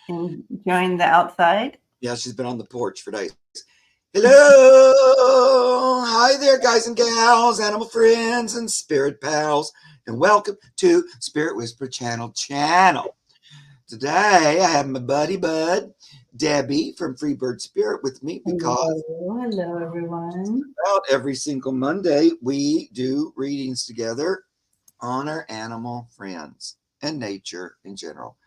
Enjoying the outside. Yeah, she's been on the porch for days. Hello. Hi there, guys and gals, animal friends and spirit pals, and welcome to Spirit Whisper Channel. Today, I have my buddy bud, Debbie from Freebird Spirit with me because Hello, everyone. about every single Monday we do readings together on our animal friends and nature in general.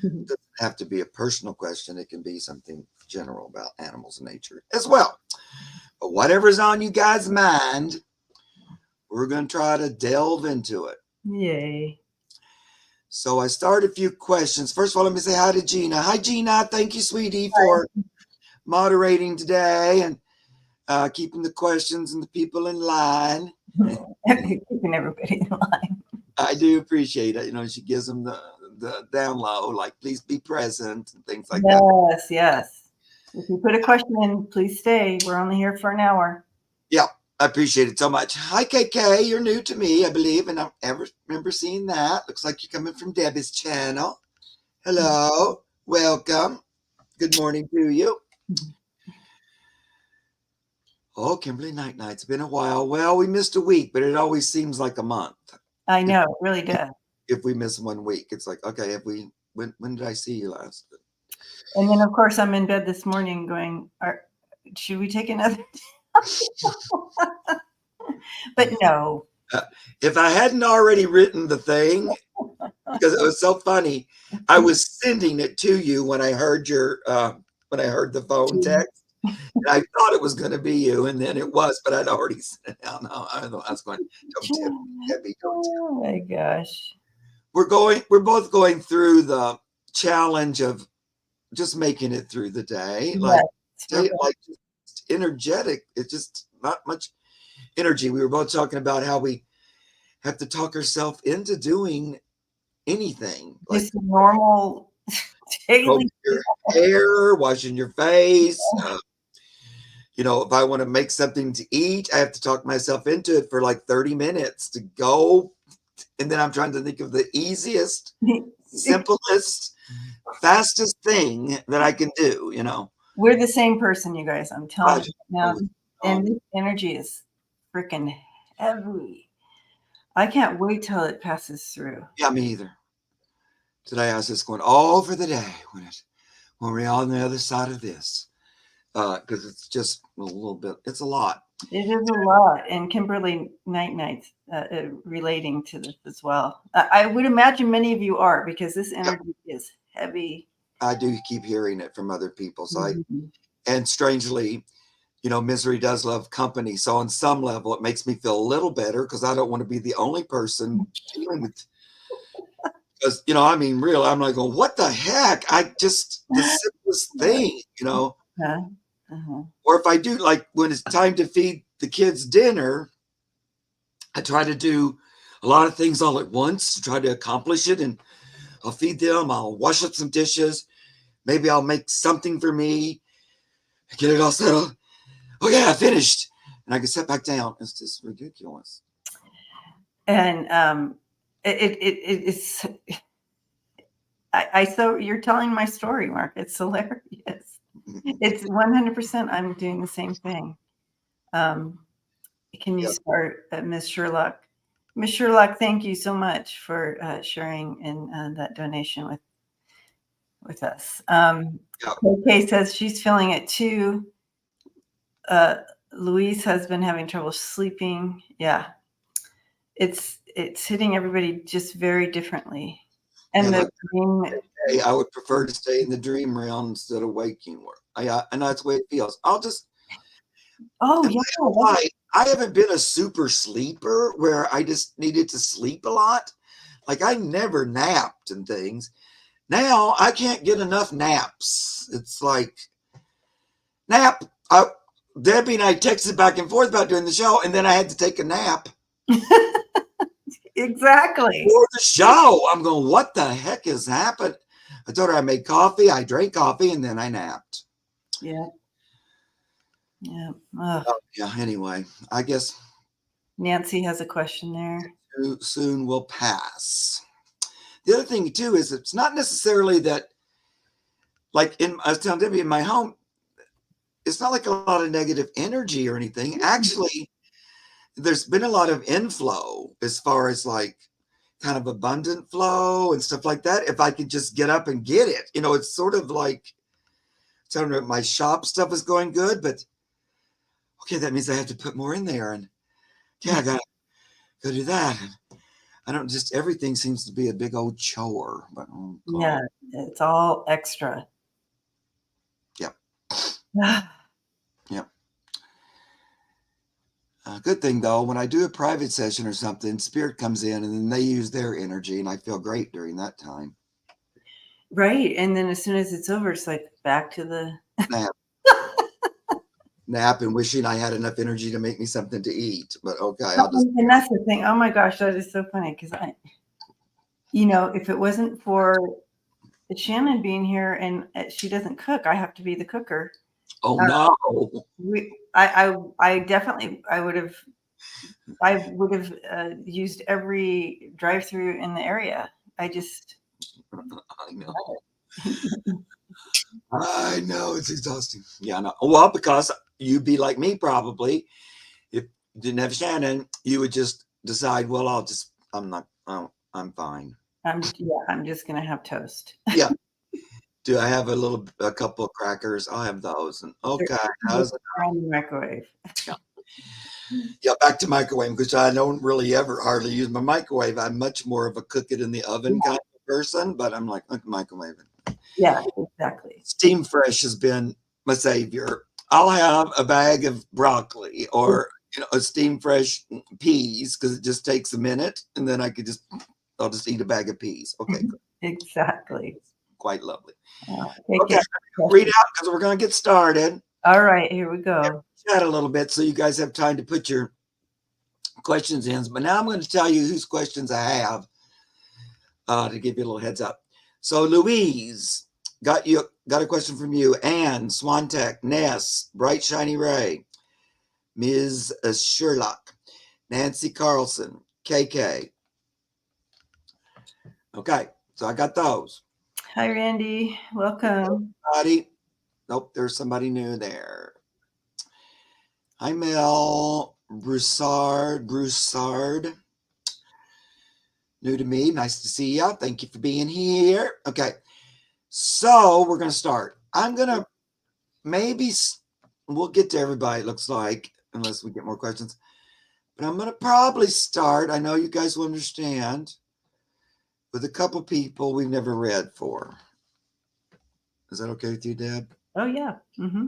It doesn't have to be a personal question. It can be something general about animals and nature as well. But whatever's on you guys' mind, we're going to try to delve into it. Yay. So I started a few questions. First of all, let me say hi to Gina. Hi, Gina. Thank you, sweetie, for moderating today and keeping the questions and the people in line. Keeping everybody in line. I do appreciate it. You know, she gives them the down low, like, please be present and things like that. Yes. If you put a question in, please stay. We're only here for an hour. Yeah, I appreciate it so much. Hi, KK. You're new to me, I believe, and I ever remember seeing that. Looks like you're coming from Debbie's channel. Hello. Welcome. Good morning to you. Oh, Kimberly Night Night. It's been a while. Well, we missed a week, but it always seems like a month. I know, it really does. If we miss 1 week, it's like, okay, when did I see you last? And then, of course, I'm in bed this morning going, should we take another? But no. If I hadn't already written the thing, because it was so funny, I was sending it to you when I heard the phone text. And I thought it was going to be you, and then it was, but I'd already sent it out. No, I was going, don't tip me, Debbie, don't tip me. Oh my gosh. We're both going through the challenge of just making it through the day. Like just energetic. It's just not much energy. We were both talking about how we have to talk ourselves into doing anything. Like just normal daily your hair, washing your face. You know, if I want to make something to eat, I have to talk myself into it for like 30 minutes to go. And then I'm trying to think of the easiest, simplest, fastest thing that I can do, you know. We're the same person, you guys. I'm telling you now. And this energy is freaking heavy. I can't wait till it passes through. Yeah, me either. Today I was just going all for the day when we're on the other side of this. Because it's just a little bit, it's a lot. It is a lot. And Kimberly Night Nights relating to this as well. I would imagine many of you are, because this energy is heavy. I do keep hearing it from other people. So and strangely, you know, misery does love company. So on some level, it makes me feel a little better because I don't want to be the only person dealing with. Because, you know, I mean, really, I'm like going, what the heck? The simplest thing, you know. Or if I do, like when it's time to feed the kids dinner, I try to do a lot of things all at once to try to accomplish it. And I'll feed them. I'll wash up some dishes. Maybe I'll make something for me. Get it all settled. Oh yeah, I finished. And I can sit back down. It's just ridiculous. And it's so you're telling my story, Mark. It's hilarious. It's 100%. I'm doing the same thing. Can you start, Miss Sherlock? Miss Sherlock, thank you so much for sharing in that donation with us. KK says she's feeling it too. Louise has been having trouble sleeping. Yeah, it's hitting everybody just very differently. And the dream. I would prefer to stay in the dream realm instead of waking work. And that's the way it feels. I'll just. Oh yeah. I haven't been a super sleeper where I just needed to sleep a lot. Like I never napped and things. Now I can't get enough naps. It's like nap. Debbie and I texted back and forth about doing the show, and then I had to take a nap. Exactly. For the show. I'm going, what the heck has happened? I told her I made coffee. I drank coffee, and then I napped. Yeah. Yeah. Yeah. Anyway, I guess Nancy has a question there. Soon will pass. The other thing too is it's not necessarily that like I was telling Debbie, in my home, it's not like a lot of negative energy or anything. Actually, there's been a lot of inflow as far as like kind of abundant flow and stuff like that. If I could just get up and get it, it's sort of like telling me my shop stuff is going good, but okay, that means I have to put more in there. And yeah, I gotta go do that. And I don't just, everything seems to be a big old chore, but oh God. Yeah, it's all extra. Yep. Yep. Good thing though, when I do a private session or something, spirit comes in and then they use their energy and I feel great during that time. Right. And then as soon as it's over, it's like back to the nap and wishing I had enough energy to make me something to eat. But okay, and that's the thing. Oh my gosh, that is so funny because if it wasn't for Shannon being here and she doesn't cook, I have to be the cooker. Oh no. I definitely would have used every drive-through in the area. I know. I know it's exhausting. Yeah, no. Well, because you'd be like me probably. If you didn't have Shannon, you would just decide, well, I'm fine. I'm just gonna have toast. Yeah. Do I have a couple of crackers? I'll have those. And okay, how's it? On the microwave. Yeah, back to microwave, because I don't really ever hardly use my microwave. I'm much more of a cook it in the oven kind of person, but I'm like microwave. Yeah, exactly. Steam Fresh has been my savior. I'll have a bag of broccoli or a Steam Fresh peas because it just takes a minute, and then I'll just eat a bag of peas. Okay, exactly. Quite lovely. Okay, read out because we're going to get started. All right, here we go. Chat a little bit so you guys have time to put your questions in. But now I'm going to tell you whose questions I have to give you a little heads up. So Louise, got a question from you. Anne, Swantech, Ness, Bright Shiny Ray, Ms. Sherlock, Nancy Carlson, KK. Okay, so I got those. Hi, Randy. Welcome. Everybody. Nope, there's somebody new there. Hi, Mel Broussard. New to me. Nice to see you. Thank you for being here. Okay, so we're going to start. I'm going to we'll get to everybody, it looks like, unless we get more questions. But I'm going to probably start, I know you guys will understand, with a couple people we've never read for. Is that okay with you, Deb? Oh, yeah. Mm-hmm.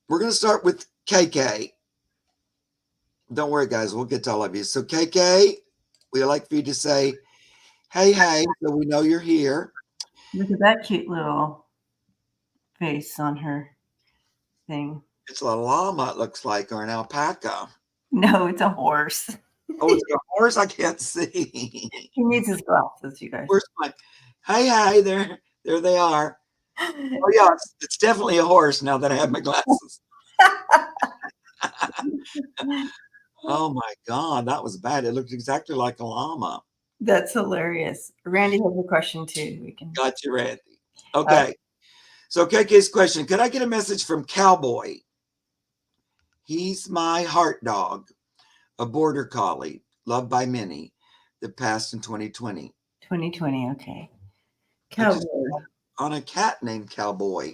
We're going to start with KK. Don't worry, guys. We'll get to all of you. So, KK, we'd like for you to say, hey, so we know you're here. Look at that cute little face on her thing. It's a llama, it looks like, or an alpaca. No, it's a horse. Oh, it's a horse? I can't see. He needs his glasses, you guys. Where's my... Hey, there they are. Oh, yeah, it's definitely a horse now that I have my glasses. Oh, my God, that was bad. It looked exactly like a llama. That's hilarious. Randy has a question, too. Got you, Randy. Okay. So, KK's question, could I get a message from Cowboy? He's my heart dog, a border collie, loved by many, that passed in 2020. 2020, okay. Cowboy. On a cat named Cowboy.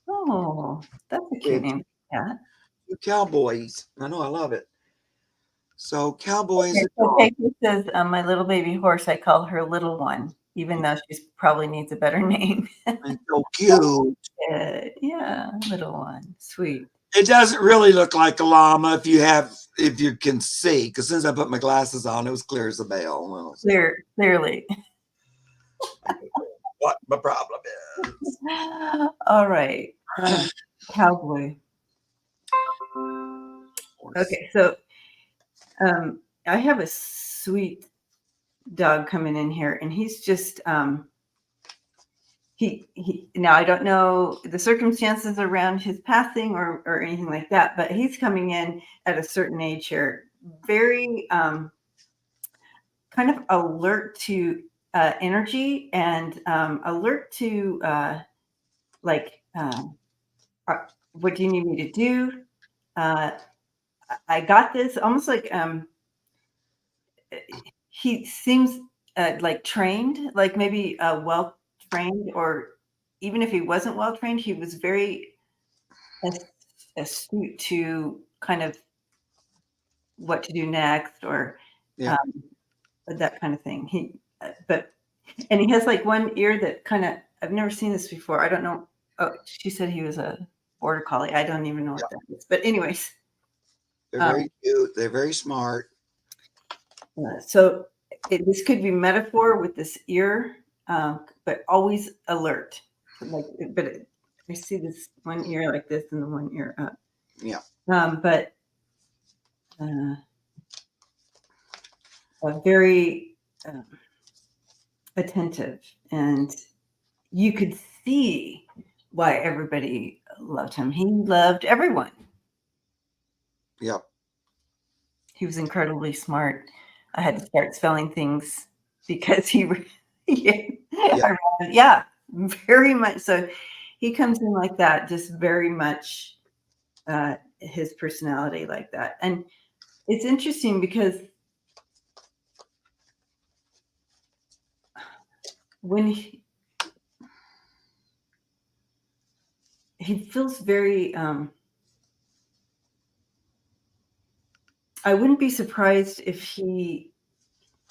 Oh, that's a cute name for a cat. Cowboys. I know, I love it. So Cowboys. Okay, so KK says, my little baby horse, I call her Little One, even though she probably needs a better name. And so cute. Yeah, Little One. Sweet. It doesn't really look like a llama if you can see, because since I put my glasses on, it was clear as a bell. Well, clearly. What my problem is. All right. Cowboy. Okay, so I have a sweet dog coming in here, and he's just now I don't know the circumstances around his passing or anything like that, but he's coming in at a certain age here, very kind of alert to energy and alert to like, what do you need me to do? I got this. Almost like he seems like trained, like maybe well trained, or even if he wasn't well trained, he was very astute to kind of what to do next, or Yeah. that kind of thing. And he has like one ear that kind of, I've never seen this before. I don't know. Oh, she said he was a border collie. I don't even know what that is. But anyways, They're very cute. They're very smart. so this could be metaphor with this ear, but always alert. I see this one ear like this and the one ear up. Yeah. But very attentive, and you could see why everybody loved him. He loved everyone. Yep. He was incredibly smart. I had to start spelling things because yeah, very much so. He comes in like that, just very much his personality like that. And it's interesting because when he feels very I wouldn't be surprised if he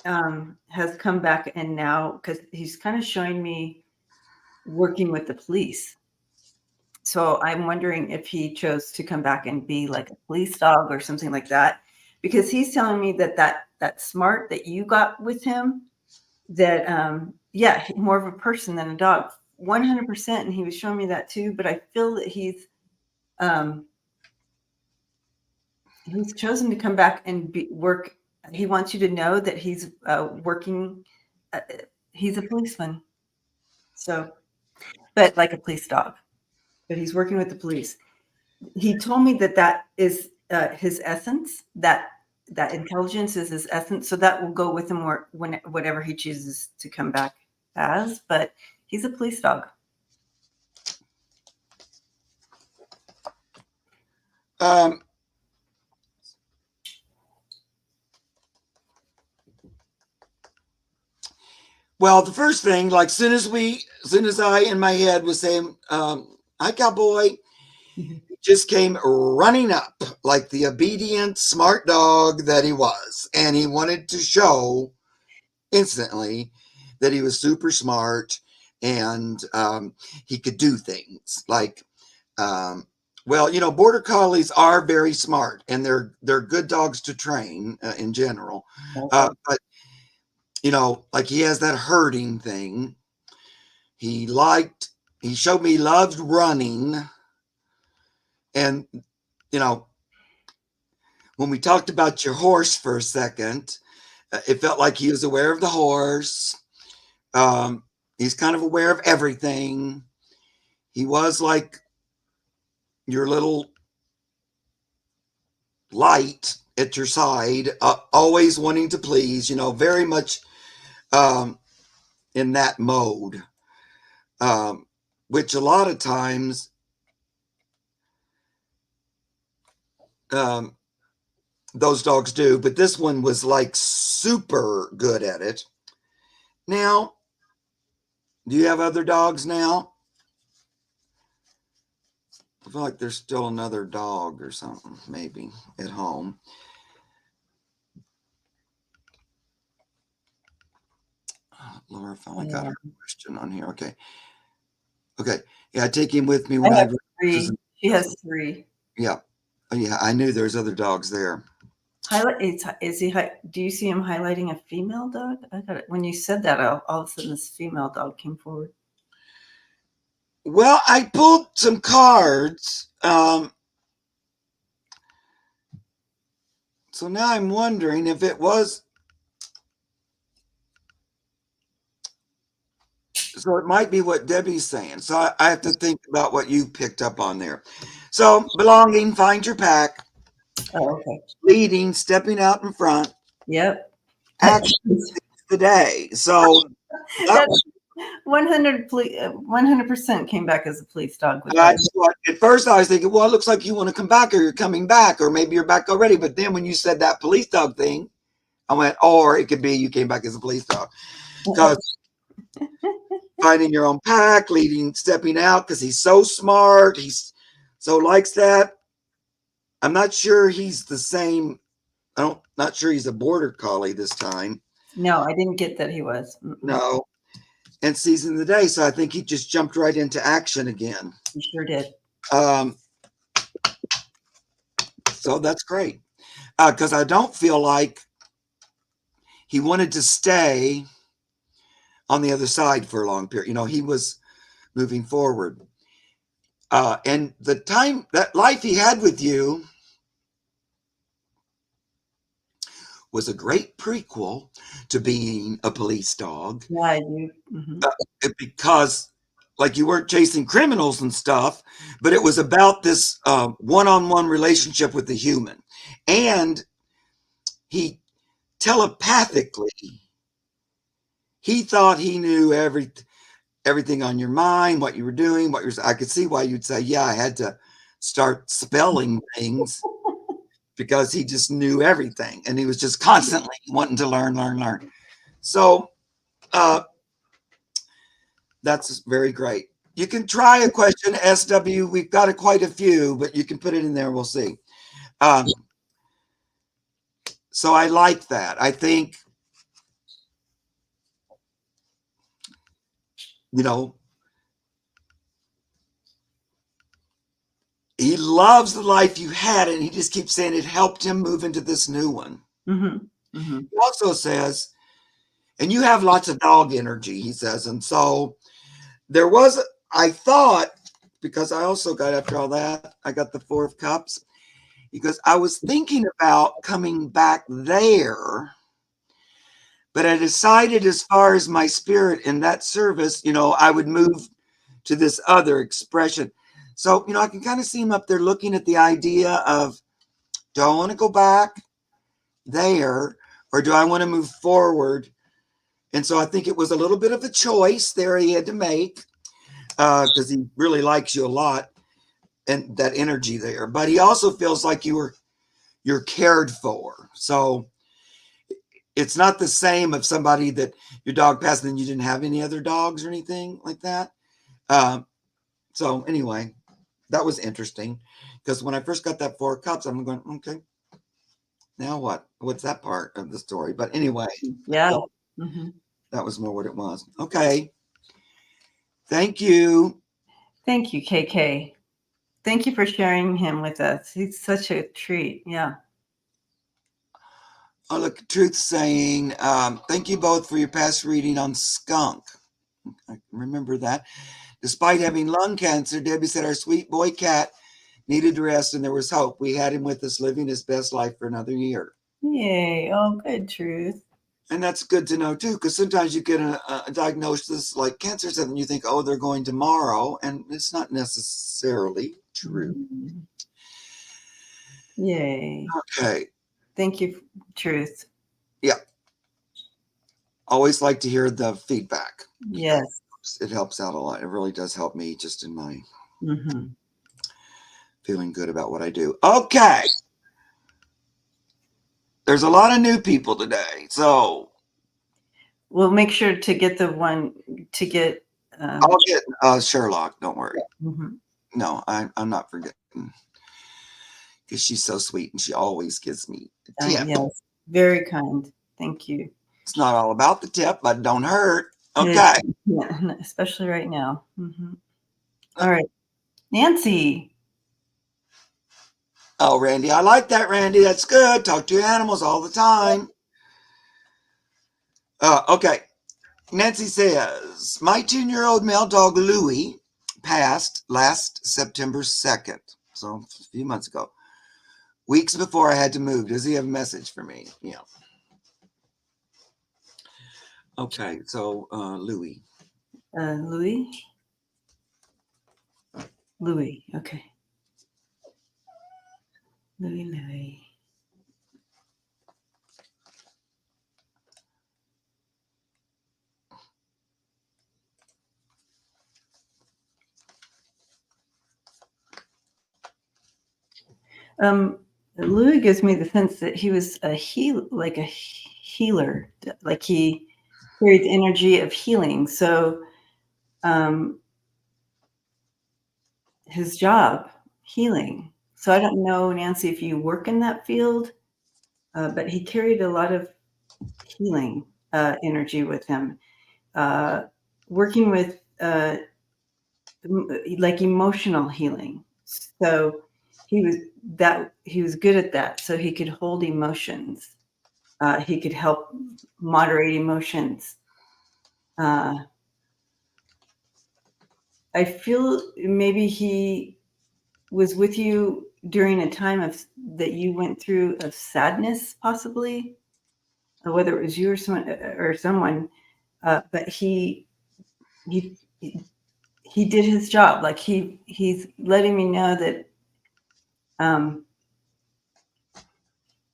has come back, and now, because he's kind of showing me working with the police. So I'm wondering if he chose to come back and be like a police dog or something like that, because he's telling me that smart that you got with him, that yeah, more of a person than a dog, 100%. And he was showing me that too. But I feel that he's chosen to come back and work. He wants you to know that he's working. He's a policeman. So, but like a police dog, but he's working with the police. He told me that is his essence, that intelligence is his essence. So that will go with him whatever he chooses to come back as, but he's a police dog. Well, the first thing, like soon as I in my head was saying, hi cowboy, he just came running up like the obedient, smart dog that he was. And he wanted to show instantly that he was super smart, and he could do things like, well, border collies are very smart, and they're good dogs to train in general. But like he has that herding thing. He showed me he loved running. And, when we talked about your horse for a second, it felt like he was aware of the horse. He's kind of aware of everything. He was like your little light at your side, always wanting to please, very much in that mode, which a lot of times those dogs do, but this one was like super good at it. Now, do you have other dogs now? I feel like there's still another dog or something, maybe, at home. Laura finally got her question on here. Okay. Yeah, I take him with me when I have 3. She has 3. Yeah. Oh, yeah, I knew there's other dogs there. Is he? Do you see him highlighting a female dog? I got it. When you said that, all of a sudden this female dog came forward. Well, I pulled some cards. So now I'm wondering if it was. So it might be what Debbie's saying. So I have to think about what you picked up on there. So belonging, find your pack. Oh, okay. Leading, stepping out in front. Yep. Action the day. So That That's 100% came back as a police dog with that. That's what, at first I was thinking, well, it looks like you want to come back or you're coming back, or maybe you're back already. But then when you said that police dog thing, I went, or it could be you came back as a police dog. Because finding your own pack, stepping out, because he's so smart. He's so likes that. I'm not sure he's the same. Not sure he's a border collie this time. No, I didn't get that he was. No. And seizing the day. So I think he just jumped right into action again. He sure did. So that's great. Because I don't feel like he wanted to stay on the other side for a long period. You know, he was moving forward. And the time, that life he had with you was a great prequel to being a police dog. Yeah, Because, like, you weren't chasing criminals and stuff, but it was about this one-on-one relationship with the human. And he telepathically, he thought he knew everything on your mind, what you were doing, I could see why you'd say, yeah, I had to start spelling things because he just knew everything. And he was just constantly wanting to learn. So that's very great. You can try a question, SW. We've got quite a few, but you can put it in there. We'll see. So I like that. I think, you know, he loves the life you had, and he just keeps saying it helped him move into this new one. He also says, and you have lots of dog energy, he says. And so I thought, because I also got, after all that, I got the 4 of Cups, because I was thinking about coming back there, but I decided, as far as my spirit in that service, you know, I would move to this other expression. So, you know, I can kind of see him up there looking at the idea of, do I want to go back there, or do I want to move forward? And so I think it was a little bit of a choice there he had to make, because he really likes you a lot and that energy there. But he also feels like you're cared for. So it's not the same of somebody that your dog passed and you didn't have any other dogs or anything like that. So anyway, that was interesting, because when I first got that 4 of Cups, I'm going, okay, now what? What's that part of the story? But anyway, yeah, that was more what it was. Okay. Thank you. Thank you, KK. Thank you for sharing him with us. He's such a treat. Yeah. Oh, look, Truth saying, thank you both for your past reading on skunk. I remember that. Despite having lung cancer, Debbie said our sweet boy cat needed rest and there was hope. We had him with us, living his best life for another year. Yay. Oh, good, Truth. And that's good to know, too, because sometimes you get a diagnosis like cancer, and you think, oh, they're going tomorrow, and it's not necessarily true. Yay. Okay. Thank you, Truth. Yeah. Always like to hear the feedback. Yes. It helps out a lot. It really does help me just in my feeling good about what I do. Okay. There's a lot of new people today, so we'll make sure to get the one to get. I'll get Sherlock. Don't worry. No, I'm not forgetting, because she's so sweet and she always gives me a tip. Yes, very kind. Thank you. It's not all about the tip, but don't hurt. Okay. Yeah, especially right now. All right, Nancy. Oh, Randy, I like that, Randy. That's good. Talk to your animals all the time. Okay. Nancy says, my 10-year-old male dog, Louie, passed last September 2nd. So a few months ago. Weeks before I had to move. Does he have a message for me? Yeah. Okay. So, Louie. Louie. Okay. Louie. Louis gives me the sense that he was a healer, like he carried the energy of healing. So his job, healing. So I don't know, Nancy, if you work in that field, but he carried a lot of healing energy with him. Working with like emotional healing. So he was good at that. So he could hold emotions. He could help moderate emotions. I feel maybe he was with you during a time that you went through of sadness, possibly, whether it was you or someone. But he did his job. Like he's letting me know that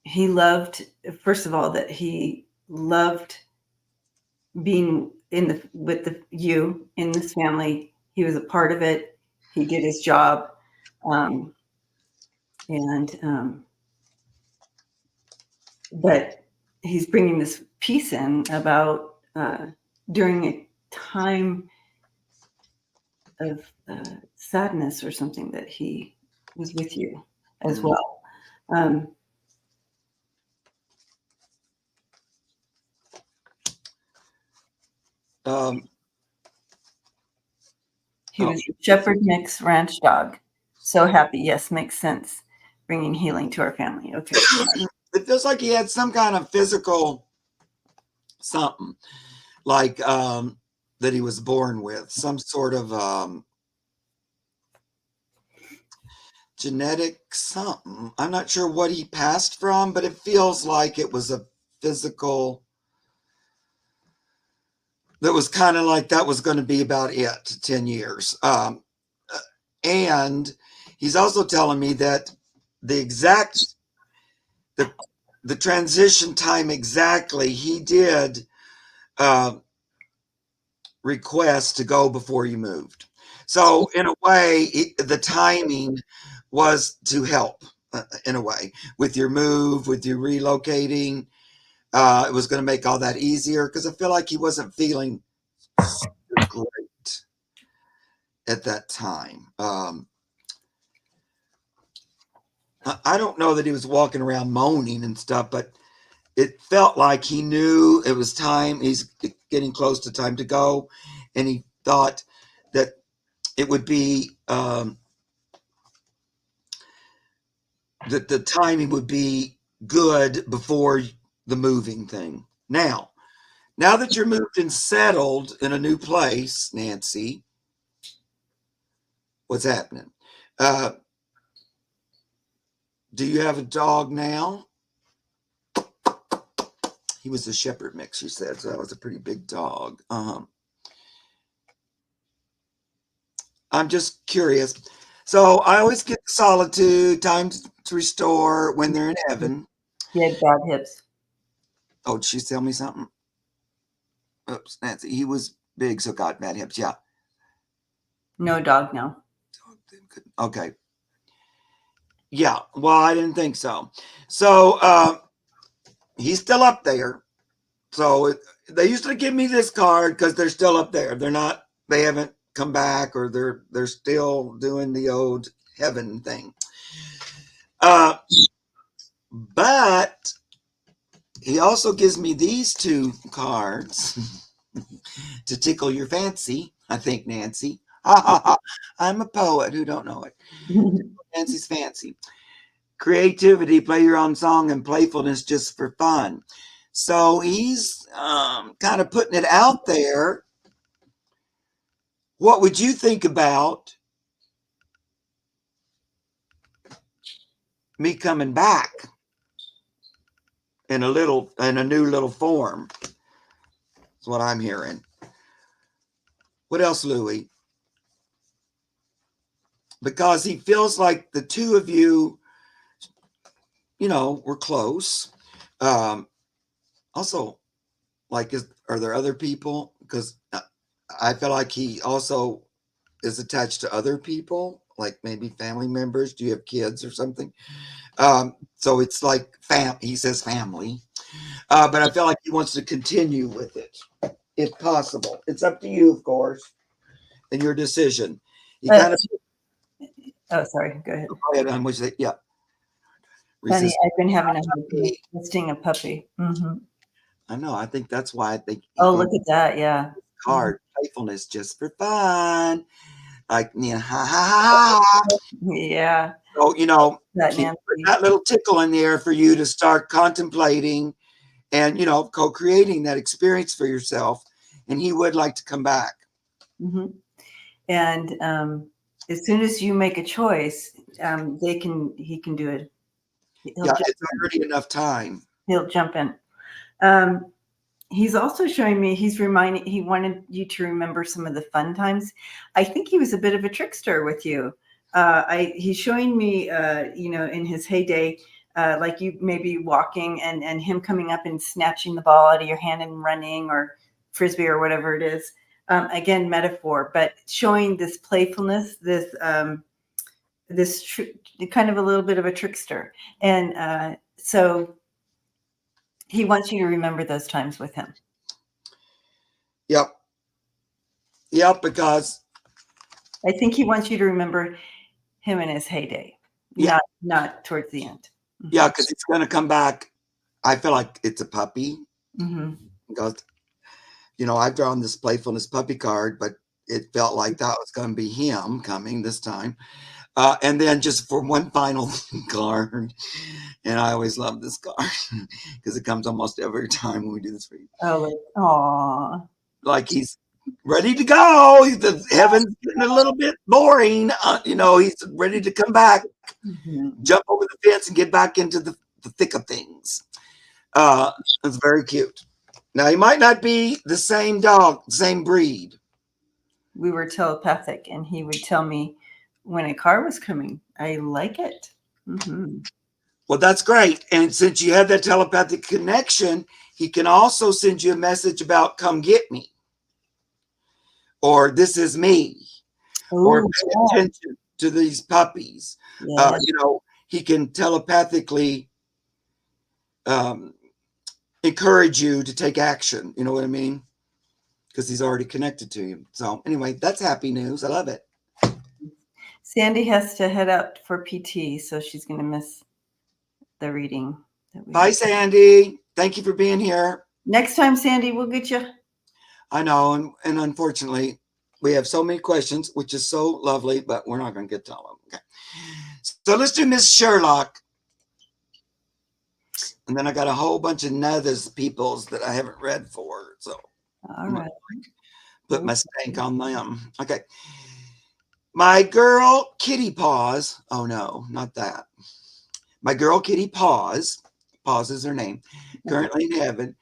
he loved, first of all, that he loved being with you in this family. He was a part of it. He did his job. But he's bringing this piece in about during a time of sadness or something that he was with you as well. He was a shepherd mix ranch dog. So happy. Yes, makes sense. Bringing healing to our family. Okay. It feels like he had some kind of physical something, like that he was born with, some sort of genetic something. I'm not sure what he passed from, but it feels like it was a physical that was kind of like that was going to be about it, 10 years. And he's also telling me that the exact the transition time exactly, he did request to go before you moved. So in a way, the timing was to help in a way with your move, with you relocating. It was going to make all that easier because I feel like he wasn't feeling great at that time. I don't know that he was walking around moaning and stuff, but it felt like he knew it was time. He's getting close to time to go. And he thought that it would be, that the timing would be good before the moving thing. Now that you're moved and settled in a new place, Nancy, what's happening? Do you have a dog now? He was a shepherd mix, you said, so that was a pretty big dog. I'm just curious. So I always get solitude, time to restore when they're in heaven. He had bad hips. Oh, did she tell me something? Oops, Nancy. He was big, so got bad hips. Yeah. No dog now. Okay. Yeah. Well, I didn't think so. So he's still up there. So they usually give me this card because they're still up there. They're not. They haven't come back, or they're still doing the old heaven thing. But he also gives me these two cards to tickle your fancy. I think, Nancy. I'm a poet who don't know it. Nancy's fancy. Creativity, play your own song, and playfulness just for fun. So he's kind of putting it out there. What would you think about me coming back in a new little form? That's what I'm hearing. What else, Louie? Because he feels like the two of you, were close. Also, like, are there other people? Because I feel like he also is attached to other people. like maybe family members. Do you have kids or something? So it's like he says family, but I feel like he wants to continue with it if possible. It's up to you, of course, and your decision. He kind of. Oh, sorry. Go ahead. Go ahead, on which they, yeah. Honey, Resist. I've been having a hard time resisting a puppy. I know. I think that's why I think Oh, look at that. Yeah. card playfulness just for fun, like ha ha ha ha. Yeah. So That he Nancy. put that little tickle in there for you to start contemplating and co-creating that experience for yourself. And he would like to come back. And as soon as you make a choice, he can do it. It's already enough time. He'll jump in. He's also showing me, he wanted you to remember some of the fun times. I think he was a bit of a trickster with you. He's showing me, in his heyday, like you maybe walking and him coming up and snatching the ball out of your hand and running, or frisbee or whatever it is. Again, metaphor, but showing this playfulness, this kind of a little bit of a trickster. And so he wants you to remember those times with him. Yep, because I think he wants you to remember him in his heyday, not towards the end. Yeah, because it's going to come back. I feel like it's a puppy. Because, I've drawn this playfulness puppy card, but it felt like that was going to be him coming this time. And then just for one final card, and I always love this card because it comes almost every time when we do this reading. Oh, like he's ready to go. The heaven's getting a little bit boring. He's ready to come back, jump over the fence, and get back into the thick of things. It's very cute. Now, he might not be the same dog, same breed. We were telepathic, and he would tell me when a car was coming. I like it. Well, that's great. And since you have that telepathic connection, he can also send you a message about come get me, or this is me, or pay attention to these puppies. He can telepathically encourage you to take action. You know what I mean? Because he's already connected to you. So anyway, that's happy news. I love it. Sandy has to head out for PT, so she's going to miss the reading. Bye, Sandy. Thank you for being here. Next time, Sandy, we'll get you. I know, and unfortunately, we have so many questions, which is so lovely, but we're not going to get to all of them. Okay. So let's do Miss Sherlock. And then I got a whole bunch of others peoples that I haven't read for. So all right. Put my stank on them. Okay. My girl, Kitty Paws. Oh, no, not that. My girl, Kitty Paws. Paws is her name. Currently in heaven.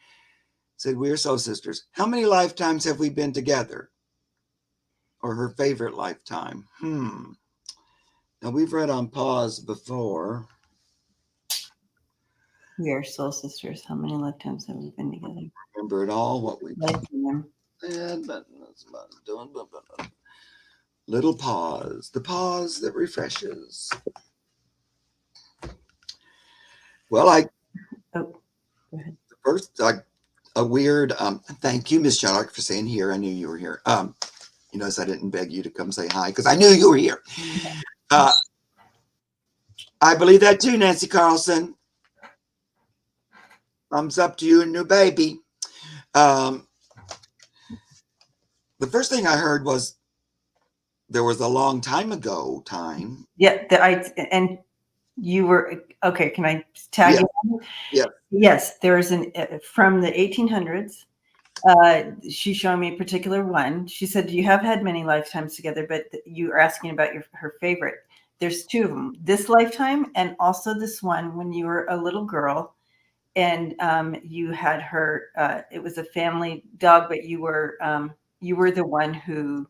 Said, we are soul sisters. How many lifetimes have we been together? Or her favorite lifetime? Now, we've read on Paws before. We are soul sisters. How many lifetimes have we been together? Remember it all? What we said, but little pause. The pause that refreshes. Well, go ahead. First, a weird. Thank you, Miss Sherlock, for saying here. I knew you were here. You notice I didn't beg you to come say hi because I knew you were here. I believe that too, Nancy Carlson. Thumbs up to you and your baby. The first thing I heard was there was a long time ago time. Yeah, and you were okay. Can I tag you? Yeah. Yes, there is from the 1800s. She's showing me a particular one. She said, you have had many lifetimes together, but you are asking about her favorite. There's two of them, this lifetime and also this one when you were a little girl and you had her, it was a family dog, but you were the one who,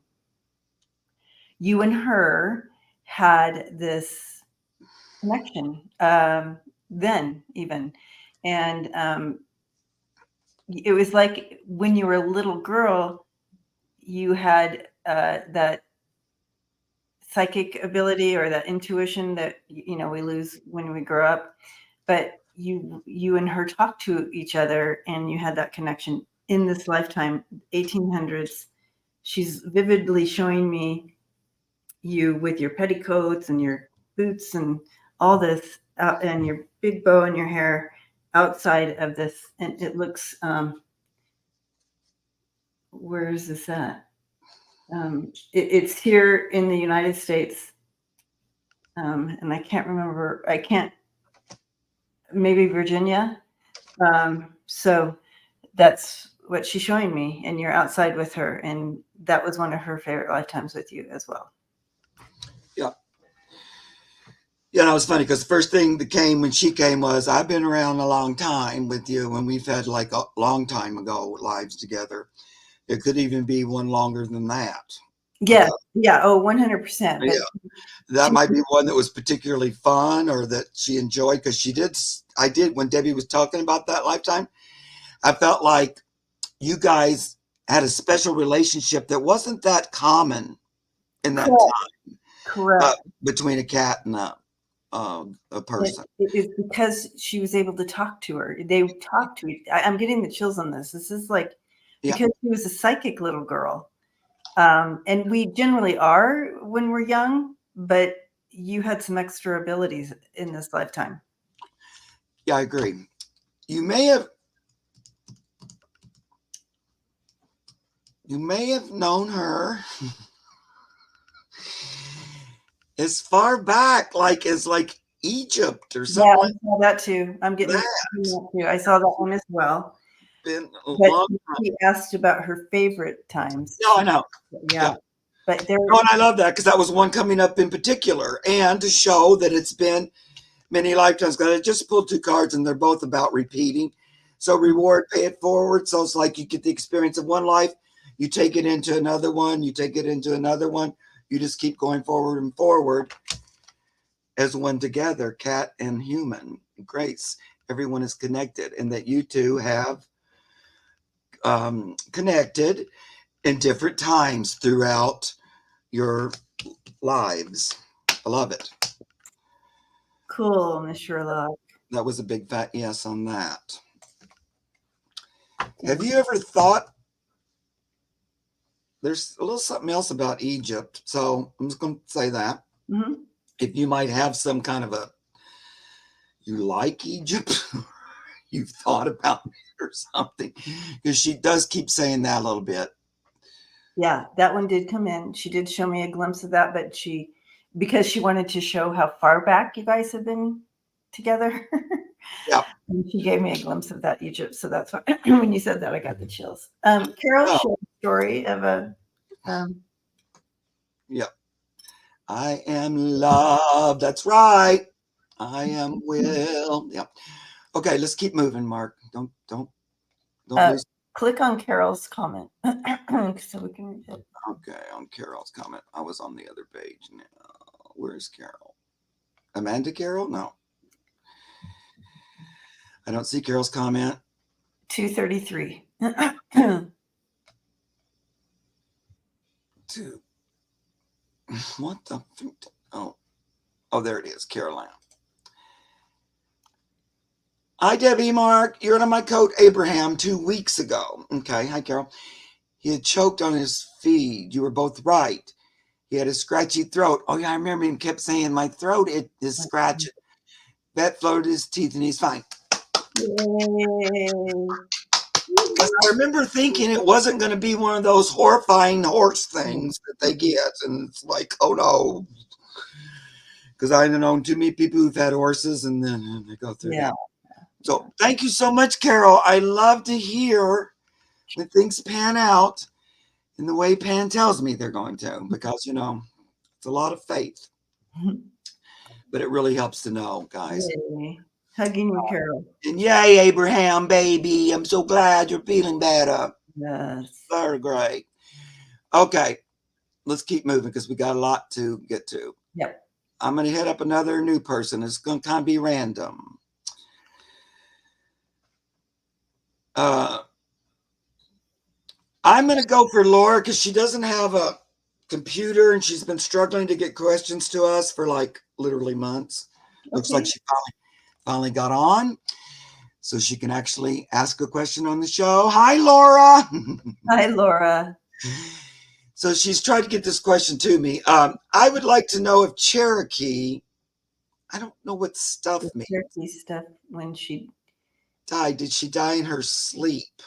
you and her had this connection then even. And it was like when you were a little girl, you had that psychic ability or that intuition that, you know, we lose when we grow up. But you and her talked to each other, and you had that connection in this lifetime, 1800s. She's vividly showing me you with your petticoats and your boots and all this, and your big bow in your hair outside of this. And it looks, where is this at? It's here in the United States. And I can't remember, maybe Virginia. So that's what she's showing me. And you're outside with her. And that was one of her favorite lifetimes with you as well. Yeah. Yeah, no, it's funny because the first thing that came when she came was, I've been around a long time with you, and we've had like a long time ago lives together. It could even be one longer than that. Yeah. Yeah. Oh, 100%. Yeah. That might be one that was particularly fun or that she enjoyed, because I did, when Debbie was talking about that lifetime, I felt like you guys had a special relationship that wasn't that common in that time. Correct. Between a cat and a person. It's because she was able to talk to her. They talked to each. I'm getting the chills on this. This is like, because she was a psychic little girl. And we generally are when we're young, but you had some extra abilities in this lifetime. Yeah, I agree. You may have known her as far back as like Egypt or something. Yeah, I saw that too. I'm getting that too. I saw that one as well. Been a But long she asked about her favorite times. No, I know. Yeah. But there. No, and I love that, because that was one coming up in particular, and to show that it's been many lifetimes. Because I just pulled 2 cards, and they're both about repeating. So reward, pay it forward. So it's like you get the experience of one life, you take it into another one, you take it into another one. You just keep going forward and forward as one together, cat and human. Grace, everyone is connected, and that you two have connected in different times throughout your lives. I love it. Cool, Miss Sherlock. That was a big fat yes on that. Have you ever thought, there's a little something else about Egypt, so I'm just going to say that. Mm-hmm. If you might have some kind of you like Egypt, you've thought about it or something, because she does keep saying that a little bit. Yeah, that one did come in. She did show me a glimpse of that, but because she wanted to show how far back you guys have been together. Yeah. And she gave me a glimpse of that Egypt. So that's why when you said that, I got the chills. Carol shared a story of a. Yeah. I am love. That's right. I am will. Yeah. Okay, let's keep moving, Mark. Don't lose. Click on Carol's comment so we can read it. Okay, on Carol's comment. I was on the other page now. Where's Carol? Amanda Carol? No. I don't see Carol's comment. 233. What the? Oh, there it is, Caroline. Hi, Debbie, Mark. You're under my coat, Abraham, 2 weeks ago. Okay, hi, Carol. He had choked on his feed. You were both right. He had a scratchy throat. Oh, yeah, I remember him kept saying, my throat is scratching. Vet floated his teeth, and he's fine. I remember thinking it wasn't going to be one of those horrifying horse things that they get. And it's like, oh, no. Because I don't know too many people who've had horses, and then they go through that. So thank you so much, Carol. I love to hear when things pan out in the way Pan tells me they're going to, because, it's a lot of faith. But it really helps to know, guys. Yay. Hugging you, Carol. And yay, Abraham, baby. I'm so glad you're feeling better. Yes. Very great. Okay, let's keep moving because we got a lot to get to. Yep. I'm going to hit up another new person. It's going to kind of be random. I'm going to go for Laura because she doesn't have computer, and she's been struggling to get questions to us for like literally months. Looks like she finally got on, so she can actually ask a question on the show. Hi, Laura. Hi, Laura. So she's tried to get this question to me. I would like to know if Cherokee, I don't know what stuff means. Cherokee stuff when she died. Did she die in her sleep?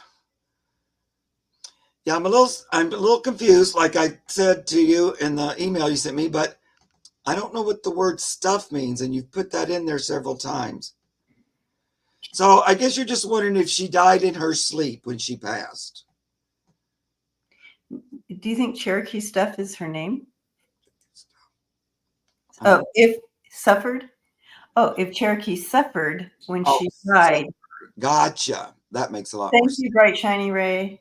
Yeah, I'm a little confused, like I said to you in the email you sent me, but I don't know what the word stuff means, and you've put that in there several times. So I guess you're just wondering if she died in her sleep when she passed. Do you think Cherokee stuff is her name? Oh, if suffered? Oh, if Cherokee suffered when she died. Gotcha. That makes a lot more sense. Thank you, Bright Shiny Ray.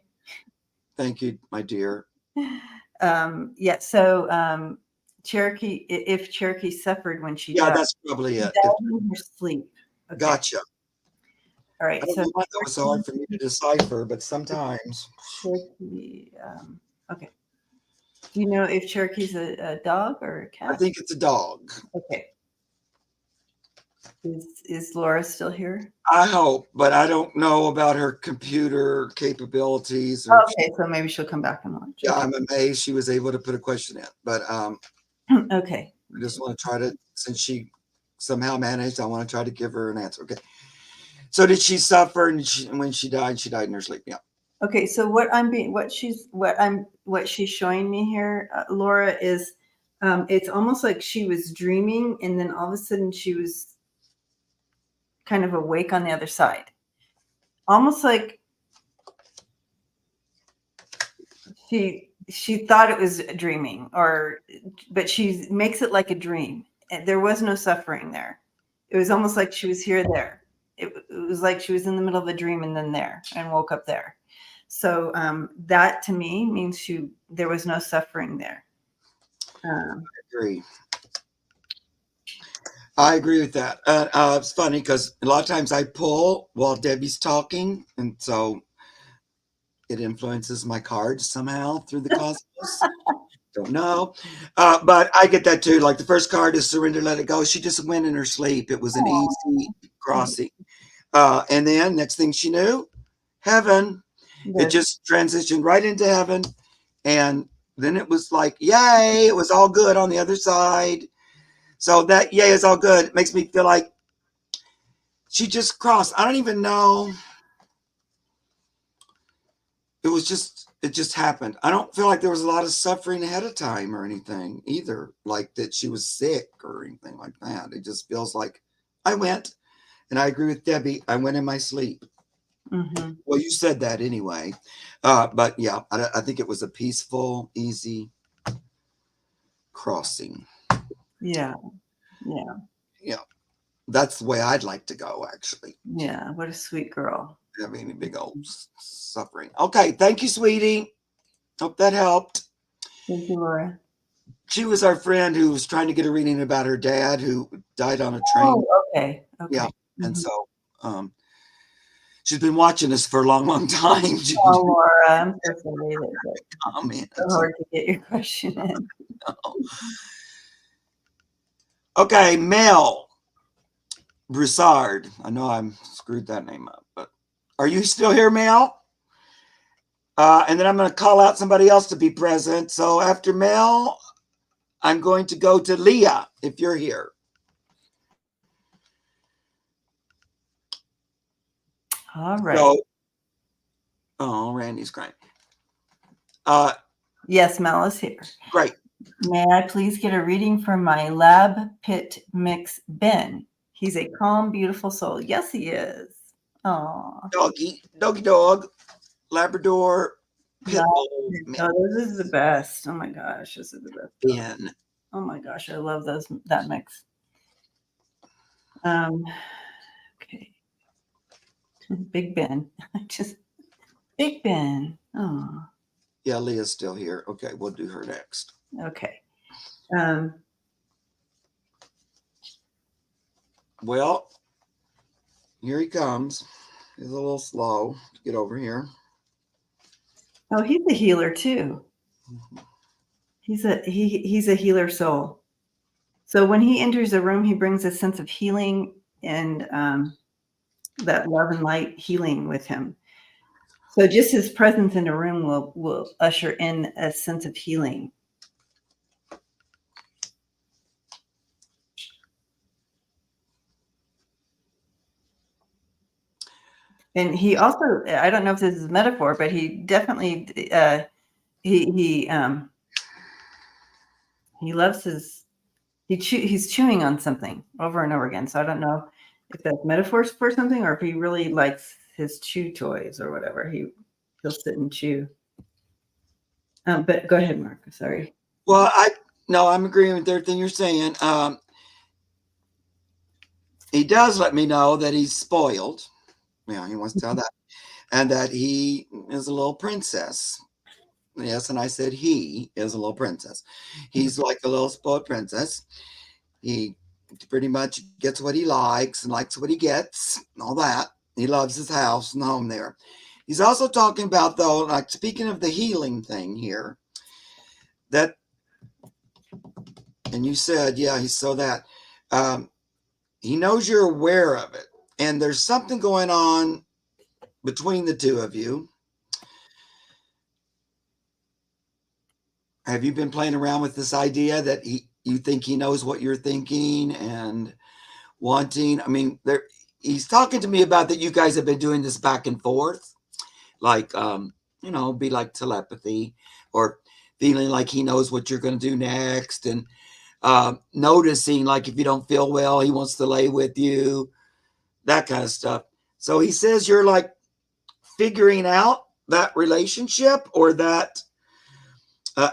Thank you, my dear. Yeah, so Cherokee, if Cherokee suffered when she died. Yeah, that's probably it. Died in her sleep. Okay. Gotcha. All right. I don't know why that was so hard for me to decipher, but sometimes. Cherokee, okay. Do you know if Cherokee's a dog or a cat? I think it's a dog. Okay. Is Laura still here? I hope, but I don't know about her computer capabilities. Okay, so maybe she'll come back and watch. Yeah, I'm amazed she was able to put a question in, but okay. I just want to try to, since she somehow managed, I want to try to give her an answer. Okay. So did she suffer, and when she died in her sleep? Yeah. Okay, so what she's showing me here, Laura, is it's almost like she was dreaming, and then all of a sudden she was kind of awake on the other side, almost like she thought it was dreaming, but she makes it like a dream. There was no suffering there. It was almost like she was there. It was like she was in the middle of a dream and then there and woke up there. So that to me means there was no suffering there. I agree. I agree with that. It's funny because a lot of times I pull while Debbie's talking, and so it influences my cards somehow through the cosmos. Don't know. But I get that too. Like the first card is surrender, let it go. She just went in her sleep. It was an easy crossing. And then next thing she knew, heaven. It just transitioned right into heaven. And then it was like, yay, it was all good on the other side. So that yay is all good. It makes me feel like she just crossed. I don't even know. It just happened. I don't feel like there was a lot of suffering ahead of time or anything either, like that she was sick or anything like that. It just feels like I went, and I agree with Debbie, I went in my sleep. Mm-hmm. Well, you said that anyway. But yeah, I think it was a peaceful, easy crossing. Yeah. Yeah. Yeah. That's the way I'd like to go, actually. Yeah. What a sweet girl. Having any big old suffering. Okay. Thank you, sweetie. Hope that helped. Thank you, Laura. She was our friend who was trying to get a reading about her dad who died on a train. Oh, okay. Yeah. Mm-hmm. And so she's been watching us for a long, long time. Oh, Laura, I'm so sorry that comment. It's so hard to get your question in. No. Okay, Mel Broussard. I know I screwed that name up, but are you still here, Mel? And then I'm going to call out somebody else to be present. So after Mel, I'm going to go to Leah, if you're here. All right. So, Randy's crying. Yes, Mel is here. Great. May I please get a reading from my lab pit mix Ben? He's a calm, beautiful soul. Yes, he is. Aw. Doggy dog, Labrador, pit bull. Oh, this is the best. Oh my gosh, this is the best. Ben. Oh my gosh, I love that mix. Okay. Big Ben. Big Ben. Oh. Yeah, Leah's still here. Okay, we'll do her next. Okay. Well, here he comes. He's a little slow to get over here. Oh, he's a healer too. He's a healer soul. So when he enters a room, he brings a sense of healing and that love and light healing with him. So just his presence in a room will usher in a sense of healing. And he also, I don't know if this is a metaphor, but he definitely he loves he's chewing on something over and over again. So I don't know if that's metaphors for something or if he really likes his chew toys or whatever. He'll sit and chew. But go ahead, Mark. Sorry. Well, I'm agreeing with everything you're saying. He does let me know that he's spoiled. Yeah, he wants to tell that. And that he is a little princess. Yes, and I said he is a little princess. He's like a little spoiled princess. He pretty much gets what he likes and likes what he gets, and all that. He loves his house and home there. He's also talking about, though, like speaking of the healing thing here, that, and you said, yeah, he's so that. He knows you're aware of it, and there's something going on between the two of you. Have you been playing around with this idea that you think he knows what you're thinking and wanting? I mean, he's talking to me about that you guys have been doing this back and forth, like be like telepathy, or feeling like he knows what you're going to do next, and noticing like if you don't feel well, he wants to lay with you, that kind of stuff. So he says you're like figuring out that relationship or that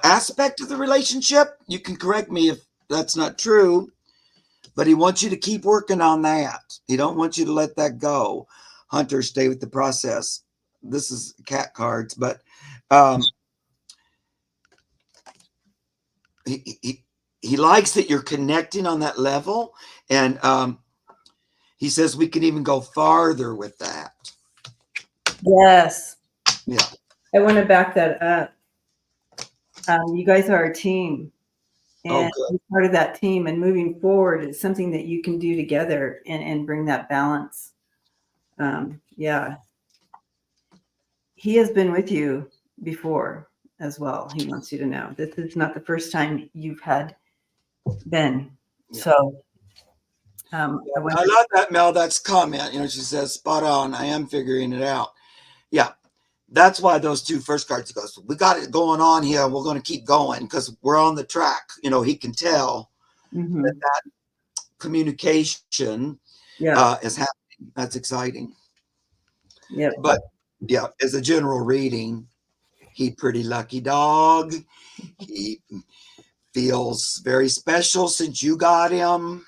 aspect of the relationship. You can correct me if that's not true, but he wants you to keep working on that. He don't want you to let that go. Hunter, stay with the process. This is cat cards, but he likes that you're connecting on that level, and he says we can even go farther with that. Yes. Yeah. I want to back that up. You guys are a team, and part of that team, and moving forward is something that you can do together and bring that balance. Yeah. He has been with you before as well. He wants you to know this is not the first time you've had been. Yeah. So I love that, Mel. That's comment. She says, spot on. I am figuring it out. Yeah. That's why those two first cards goes, we got it going on here. We're going to keep going because we're on the track. He can tell that communication is happening. That's exciting. Yeah. But yeah, as a general reading, he pretty lucky dog. He feels very special since you got him.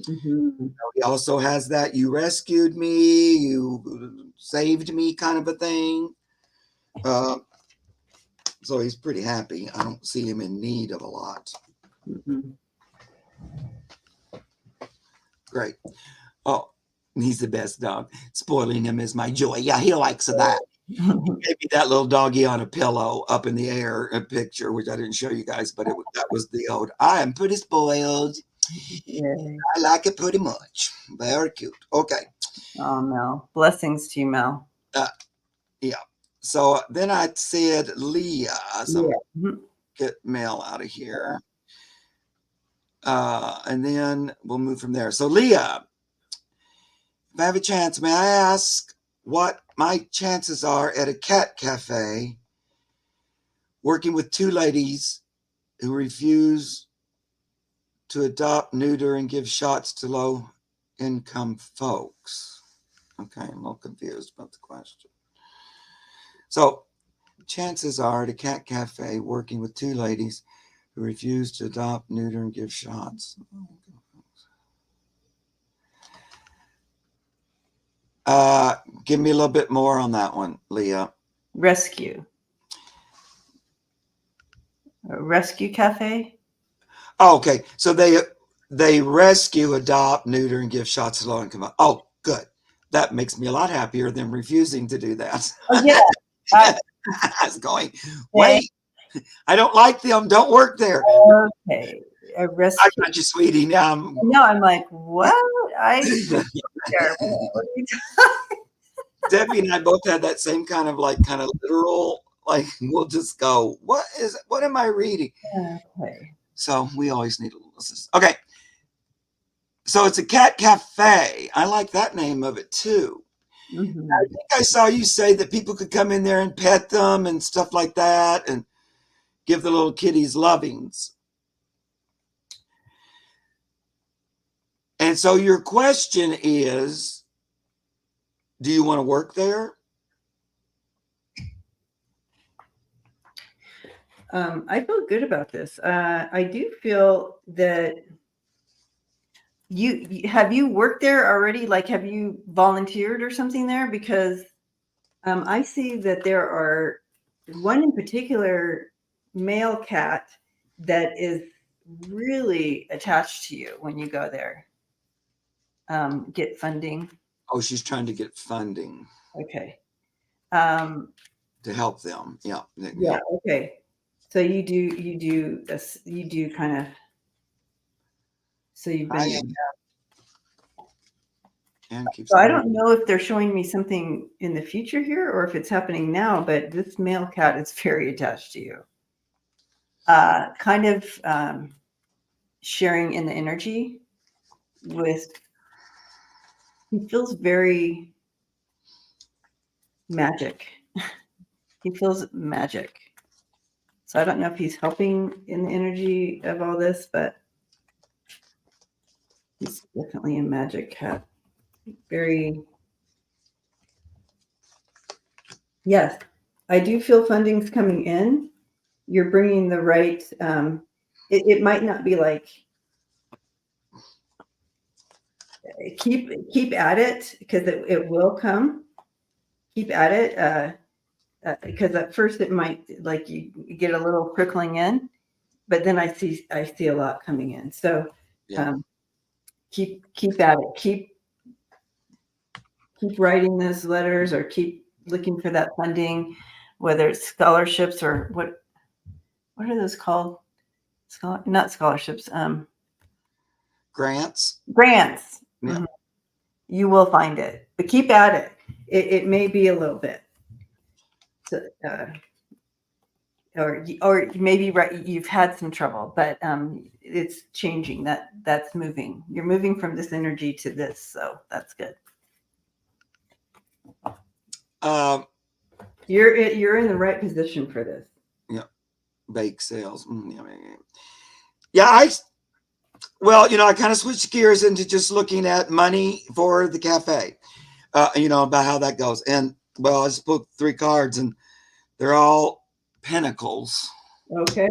He also has that you rescued me, you saved me kind of a thing. So he's pretty happy. I don't see him in need of a lot. Great. Oh, he's the best dog. Spoiling him is my joy. Yeah, he likes that. He gave me that little doggy on a pillow up in the air, a picture, which I didn't show you guys, but that was the old, I am pretty spoiled. Yeah. I like it pretty much. Very cute. Okay. Oh, Mel. Blessings to you, Mel. Yeah. So then I said Leah. So get Mel out of here. And then we'll move from there. So Leah, if I have a chance, may I ask what my chances are at a cat cafe working with two ladies who refuse to adopt, neuter, and give shots to low-income folks? Okay, I'm a little confused about the question. So chances are at a cat cafe working with two ladies who refuse to adopt, neuter, and give shots. Give me a little bit more on that one, Leah. Rescue. A rescue cafe? Oh, okay. So they rescue, adopt, neuter, and give shots to low-income. Oh, good. That makes me a lot happier than refusing to do that. Oh, yeah. I was going, wait. I don't like them. Don't work there. Okay. A I rescue. got you, sweetie. No, I'm like, what? I there. What are you Debbie and I both had that same kind of literal, we'll just go, what am I reading? Okay. So we always need a little assistance. Okay. So it's a cat cafe. I like that name of it too. Mm-hmm. I think I saw you say that people could come in there and pet them and stuff like that and give the little kitties lovings. And so your question is, do you want to work there? I feel good about this. I do feel that have you worked there already? Like, have you volunteered or something there? Because I see that there are one in particular male cat that is really attached to you when you go there. Get funding. Oh, she's trying to get funding Okay. to help them. Yeah. Yeah. Okay. So you do this, you do kind of, so you've been there. And keeps So I going. don't know if they're showing me something in the future here or if it's happening now, but this male cat is very attached to you. Kind of sharing in the energy with, he feels very magic. He feels magic. So I don't know if he's helping in the energy of all this, but he's definitely a magic cat. Very, yes, I do feel funding's coming in. You're bringing the right, it might not be like, keep at it because it will come. Keep at it because at first it might like you get a little trickling in, but then I see a lot coming in. So Yeah. keep at it. Keep writing those letters or keep looking for that funding, whether it's scholarships or what are those called? Not scholarships. Grants. Grants. Yeah. Mhm. You will find it, but keep at it. It may be a little bit. So, or maybe right, you've had some trouble, but it's changing. That's moving. You're moving from this energy to this, so that's good. Um, You're in the right position for this. yeah. Bake sales. Yeah. Well, I kind of switched gears into just looking at money for the cafe, about how that goes. And well, I just put 3 cards and they're all pentacles, Okay.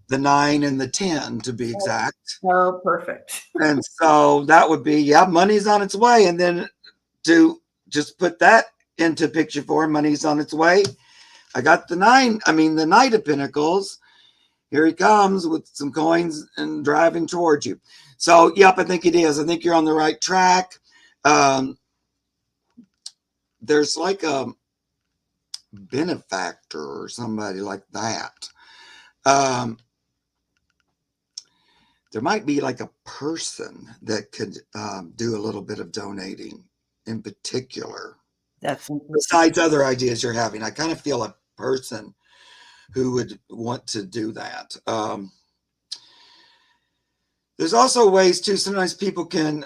the 9 and the 10 to be exact. Oh, perfect. And so that would be, yeah, money's on its way. And then to just put that into picture form, money's on its way. I got the Knight of Pentacles. Here he comes with some coins and driving towards you. So, yep, I think it is. I think you're on the right track. There's like a benefactor or somebody like that. There might be like a person that could do a little bit of donating in particular. That's interesting. Besides other ideas you're having, I kind of feel a person who would want to do that. There's also ways too. Sometimes people can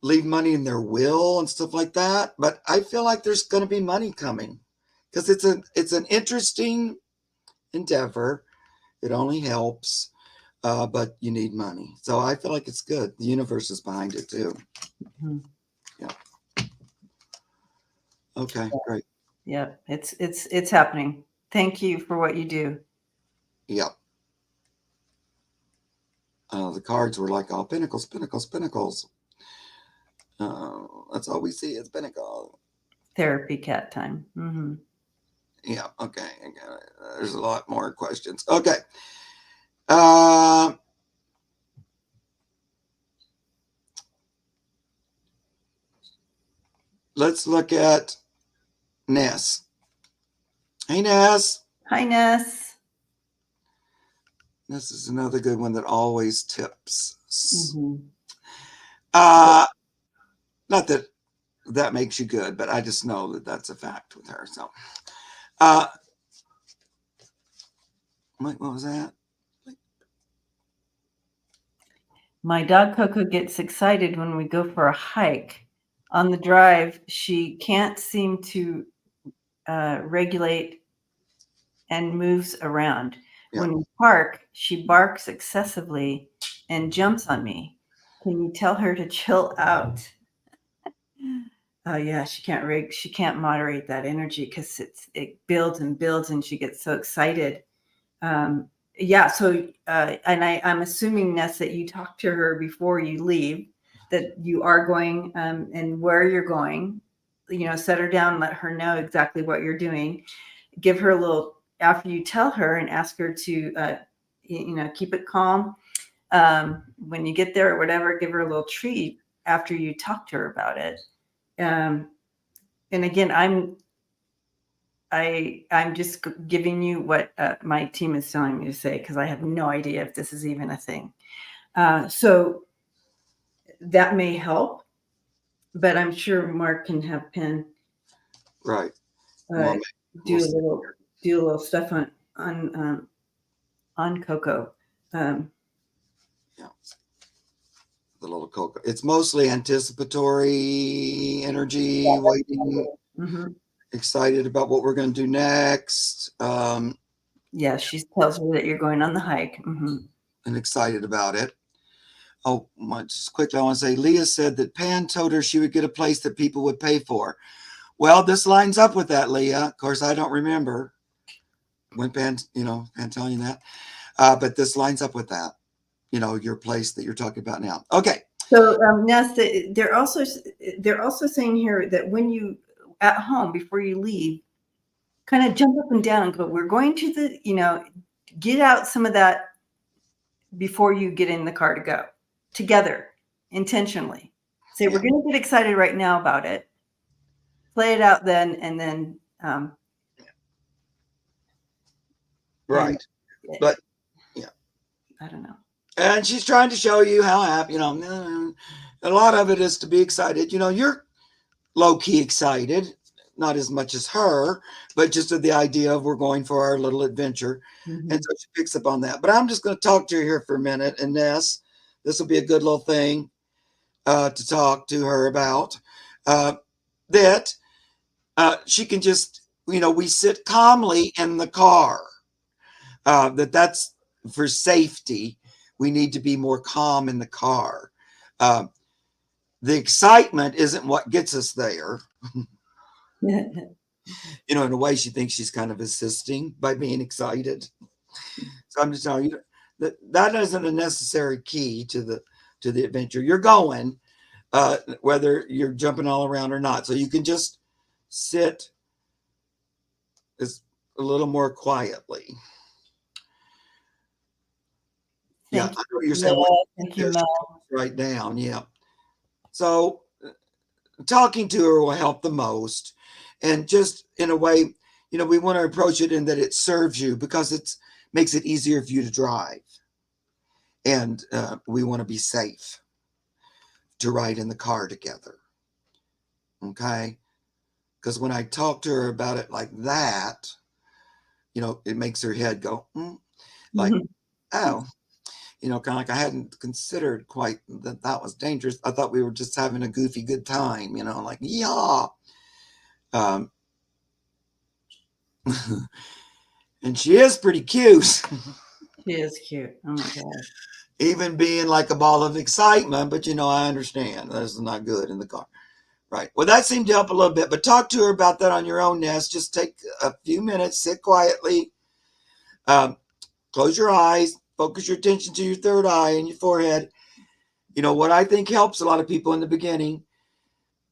leave money in their will and stuff like that. But I feel like there's going to be money coming because it's an interesting endeavor. It only helps, but you need money. So I feel like it's good. The universe is behind it too. Mm-hmm. Yeah. Okay. Great. Yeah, it's happening. Thank you for what you do. Yeah. The cards were like, oh, pinnacles, pinnacles, pinnacles. That's all we see is pinnacle. Therapy cat time. Mm-hmm. Yeah. Okay. There's a lot more questions. Okay. Let's look at Ness. Hey, Ness. Hi, Ness. This is another good one that always tips. Mm-hmm. Not that that makes you good, but I just know that that's a fact with her. So, what was that? My dog Coco gets excited when we go for a hike. On the drive, she can't seem to regulate and moves around. Yeah. When we park, she barks excessively and jumps on me. Can you tell her to chill out? Oh yeah, she can't moderate that energy because it builds and builds and she gets so excited. Yeah, so and I'm assuming, Ness, that you talked to her before you leave, that you are going and where you're going. You know, set her down, let her know exactly what you're doing. Give her a little after you tell her and ask her to keep it calm. When you get there or whatever, give her a little treat after you talk to her about it. And again, I'm just giving you what my team is telling me to say because I have no idea if this is even a thing. So that may help, but I'm sure Mark can have Penn Right. do a little stuff on Coco. Yeah. The little Coco. It's mostly anticipatory energy, waiting, excited about what we're going to do next. Yeah, she tells her that you're going on the hike. And excited about it. Oh, just quickly, I want to say Leah said that Pan told her she would get a place that people would pay for. Well, this lines up with that, Leah. Of course, I don't remember when Pan telling you that. But this lines up with that, your place that you're talking about now. Okay. So Ness, they're also saying here that when you at home before you leave, kind of jump up and down and go, we're going to get out some of that before you get in the car to go together intentionally. Say, we're going to get excited right now about it. Play it out then, and then. Right. But yeah. I don't know. And she's trying to show you how happy, a lot of it is to be excited. You're low key excited, not as much as her, but just at the idea of we're going for our little adventure. And so she picks up on that. But I'm just going to talk to her here for a minute. And Ness, this will be a good little thing to talk to her about. That she can just, we sit calmly in the car. That's for safety. We need to be more calm in the car. The excitement isn't what gets us there. In a way, she thinks she's kind of assisting by being excited. So I'm just telling you that isn't a necessary key to the adventure. You're going, whether you're jumping all around or not. So you can just sit a little more quietly. Yeah, I know what you're saying. Thank you, Mel. Right down, yeah. So talking to her will help the most. And just in a way, we want to approach it in that it serves you because it makes it easier for you to drive. And we want to be safe to ride in the car together. Okay? Because when I talk to her about it like that, it makes her head go, like, oh, kind of like I hadn't considered quite that was dangerous. I thought we were just having a goofy good time, like, yeah. And she is pretty cute. She is cute. Oh my God. Even being like a ball of excitement, but I understand that's not good in the car. Right. Well, that seemed to help a little bit, but talk to her about that on your own, Ness. Just take a few minutes, sit quietly, close your eyes, focus your attention to your third eye and your forehead. What I think helps a lot of people in the beginning,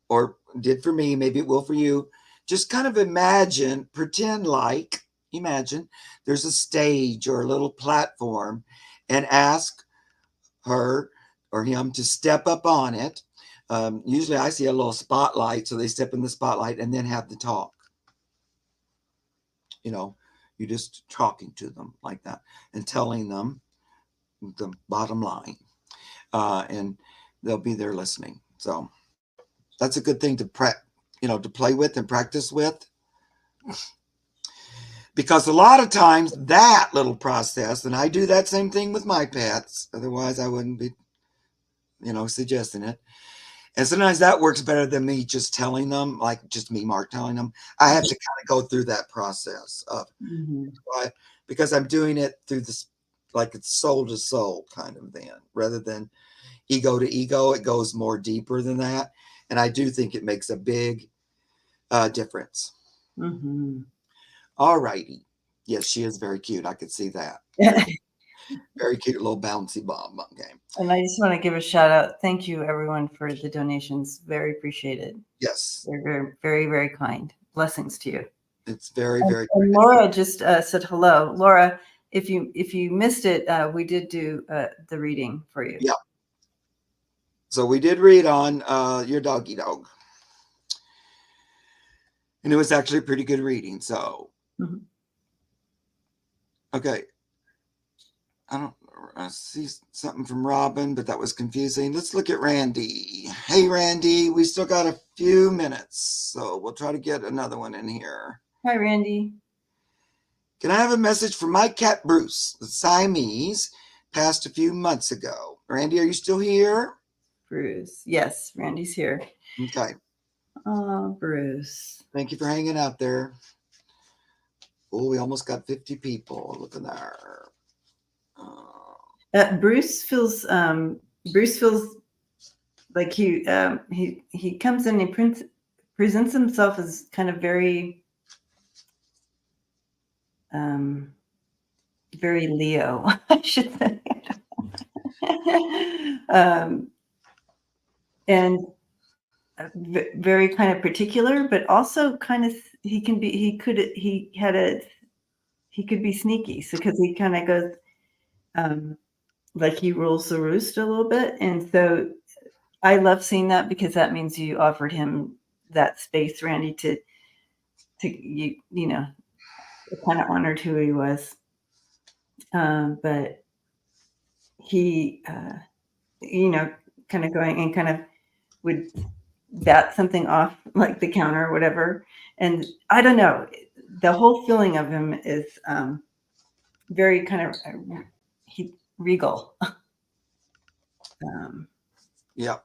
or did for me, maybe it will for you, just kind of imagine there's a stage or a little platform and ask her or him to step up on it. Usually I see a little spotlight, so they step in the spotlight and then have the talk. You're just talking to them like that and telling them the bottom line. And they'll be there listening. So that's a good thing to to play with and practice with. Because a lot of times that little process, and I do that same thing with my pets, otherwise I wouldn't be, suggesting it. And sometimes that works better than me just telling them, like just me, Mark, telling them. I have to kind of go through that process of because I'm doing it through this, like it's soul to soul kind of then, rather than ego to ego. It goes more deeper than that. And I do think it makes a big difference. All righty. Yes, she is very cute. I could see that. Very cute little bouncy bomb game. And I just want to give a shout out. Thank you, everyone, for the donations. Very appreciated. Yes. They're very, very, very kind. Blessings to you. It's very, very. And Laura just said hello. Laura, if you missed it, we did do the reading for you. Yeah. So we did read on your doggy dog. And it was actually a pretty good reading. So, okay. I see something from Robin, but that was confusing. Let's look at Randy. Hey, Randy, we still got a few minutes, so we'll try to get another one in here. Hi, Randy. Can I have a message from my cat, Bruce? The Siamese passed a few months ago. Randy, are you still here? Bruce. Yes, Randy's here. Okay. Oh, Bruce. Thank you for hanging out there. Oh, we almost got 50 people. Look at there. Bruce feels like he comes in, he presents himself as kind of very very Leo, I should say. And very kind of particular, but also kind of he could be sneaky. So because he kind of goes like he rules the roost a little bit. And so I love seeing that because that means you offered him that space, Randy, to kind of honored who he was. But he, kind of going and kind of would bat something off like the counter or whatever. And I don't know, the whole feeling of him is very kind of regal. Yeah,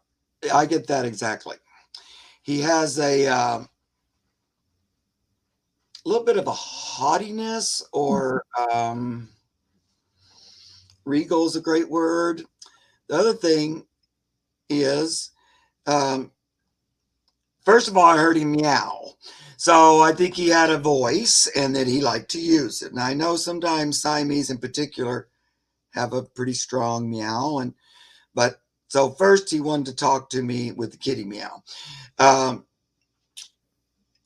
I get that exactly. He has a little bit of a haughtiness, or regal is a great word. The other thing is, first of all, I heard him meow. So I think he had a voice and that he liked to use it. And I know sometimes Siamese in particular have a pretty strong meow. But so first he wanted to talk to me with the kitty meow.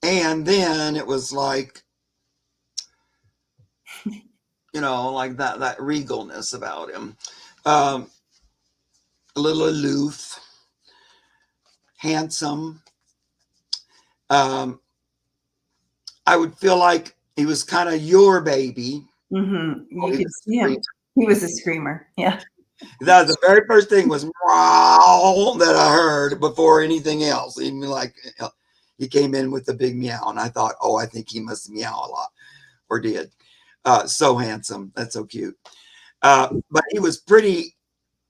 And then it was like, like that regalness about him. A little aloof, handsome. I would feel like he was kind of your baby. You could see him. He was a screamer. Yeah. That was the very first thing was wow that I heard before anything else. Even like he came in with the big meow, and I thought, oh, I think he must meow a lot, or did. So handsome. That's so cute. But he was pretty,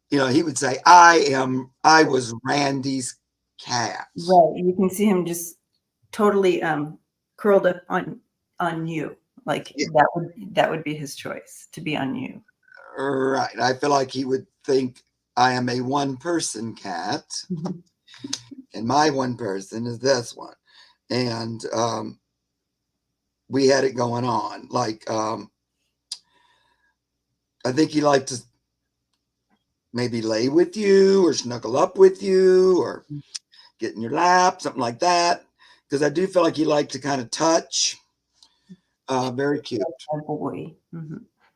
he would say, I was Randy's cat. Right. You can see him just totally curled up on you. Like that would be his choice, to be on you. Right. I feel like he would think I am a one person cat, and my one person is this one. And we had it going on. Like, I think he liked to maybe lay with you or snuggle up with you or get in your lap, something like that. Because I do feel like he liked to kind of touch. Very cute. Boy.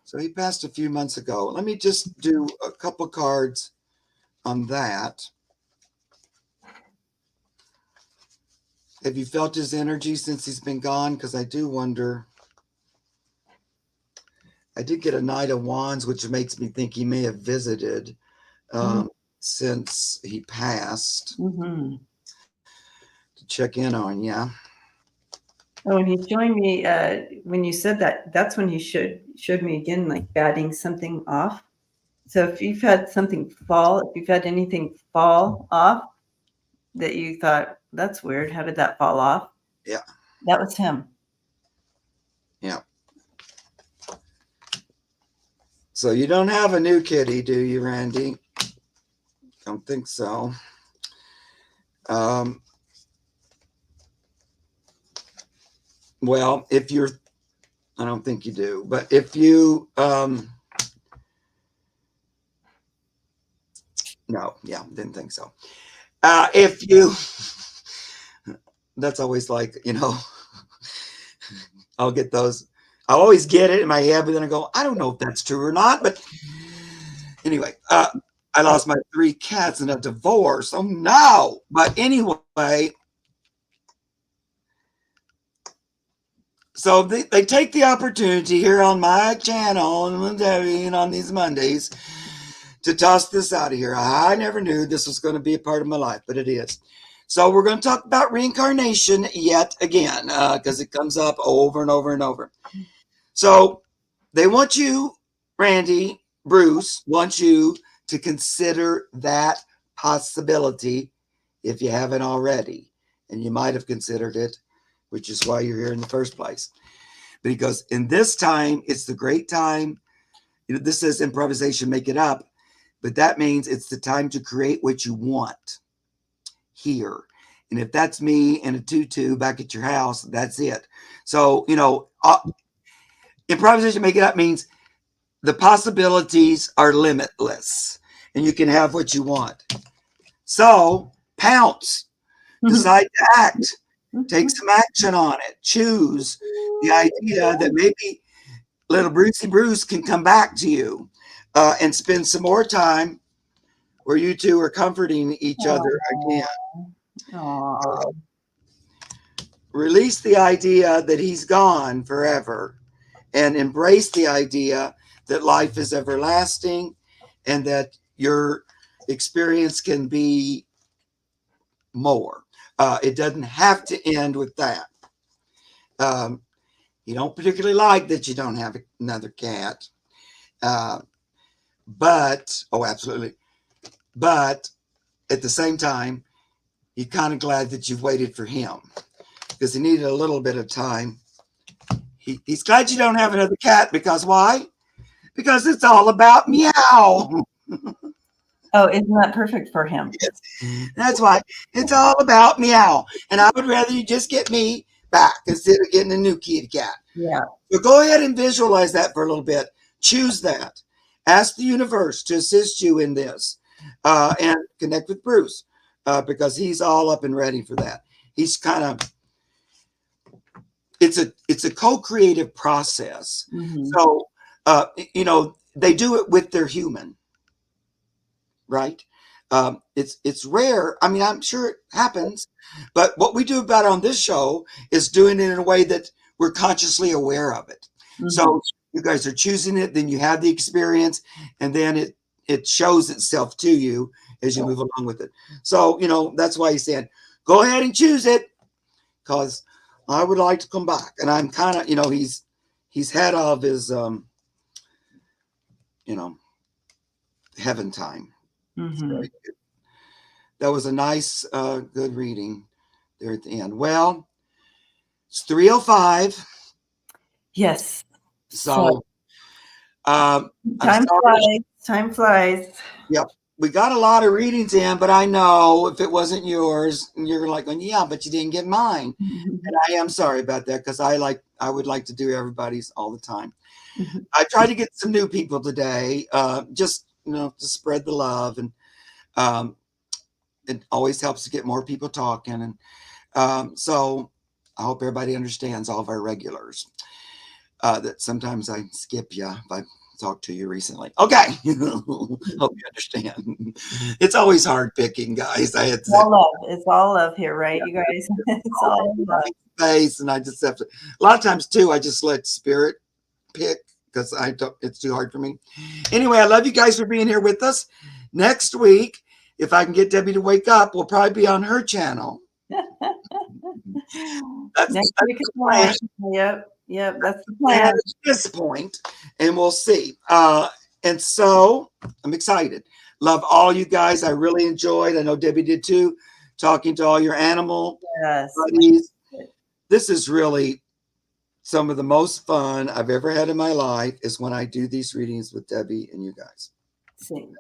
So he passed a few months ago. Let me just do a couple cards on that. Have you felt his energy since he's been gone? Because I do wonder. I did get a Knight of Wands, which makes me think he may have visited since he passed to check in on you. Oh, and he's showing me when you said that, that's when he showed me again, like batting something off. So if you've had something fall, if you've had anything fall off that you thought, that's weird, how did that fall off? Yeah. That was him. Yeah. So you don't have a new kitty, do you, Randy? Don't think so. Well, if you're, I don't think you do, but if you, no, yeah, didn't think so. If you, that's always like, I'll get those. I always get it in my head, but then I go, I don't know if that's true or not. But anyway, I lost my 3 cats in a divorce. Oh no! But anyway, so they take the opportunity here on my channel and on these Mondays to toss this out of here. I never knew this was going to be a part of my life, but it is. So we're going to talk about reincarnation yet again, because it comes up over and over and over. So they want you, Randy, Bruce, wants you to consider that possibility if you haven't already. And you might have considered it, which is why you're here in the first place. Because in this time, it's the great time. This says improvisation, make it up. But that means it's the time to create what you want here. And if that's me in a tutu back at your house, that's it. So, improvisation, make it up means the possibilities are limitless and you can have what you want. So pounce, decide to act, take some action on it, choose the idea that maybe little Brucey Bruce can come back to you and spend some more time where you two are comforting each other again. Release the idea that he's gone forever and embrace the idea that life is everlasting and that your experience can be more. It doesn't have to end with that. You don't particularly like that you don't have another cat. But, oh, absolutely. But at the same time, you're kind of glad that you've waited for him because he needed a little bit of time. He's glad you don't have another cat because why? Because it's all about meow. Oh, isn't that perfect for him? Yes. That's why it's all about meow. And I would rather you just get me back instead of getting a new kitty cat. Yeah. So go ahead and visualize that for a little bit. Choose that. Ask the universe to assist you in this and connect with Bruce because he's all up and ready for that. He's kind of, it's a co-creative process. So, they do it with their human, right? It's rare. I mean, I'm sure it happens, but what we do about it on this show is doing it in a way that we're consciously aware of it. So you guys are choosing it, then you have the experience, and then it shows itself to you as you move along with it. So, that's why he said, go ahead and choose it because I would like to come back. And I'm kind of, he's had all of his, heaven time. That was a nice, good reading there at the end. Well, it's 3:05. Yes. So, time flies. Time flies. Yep. We got a lot of readings in, but I know if it wasn't yours, you're like, yeah, but you didn't get mine. And I am sorry about that because I would like to do everybody's all the time. I tried to get some new people today, just to spread the love, and it always helps to get more people talking. And so I hope everybody understands, all of our regulars, that sometimes I skip you if I talked to you recently. Okay. Hope you understand. It's always hard picking, guys. I had to say. It's all love here, right, you guys? It's all love. Space, and I just have to. A lot of times too, I just let spirit pick because I don't, it's too hard for me. Anyway, I love you guys for being here with us. Next week, if I can get Debbie to wake up, we'll probably be on her channel. That's the plan. Yep, that's the Plan plan. at this point, and we'll see. And so I'm excited. Love all you guys. I really enjoyed. I know Debbie did too. Talking to all your animal buddies. This is really some of the most fun I've ever had in my life. Is when I do these readings with Debbie and you guys. Same.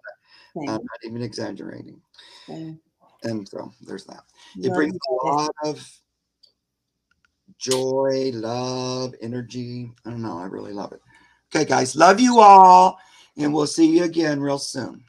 I'm not even exaggerating. Same. And so there's that. It brings a lot of joy, love, energy. I don't know. I really love it. Okay, guys. Love you all. And we'll see you again real soon.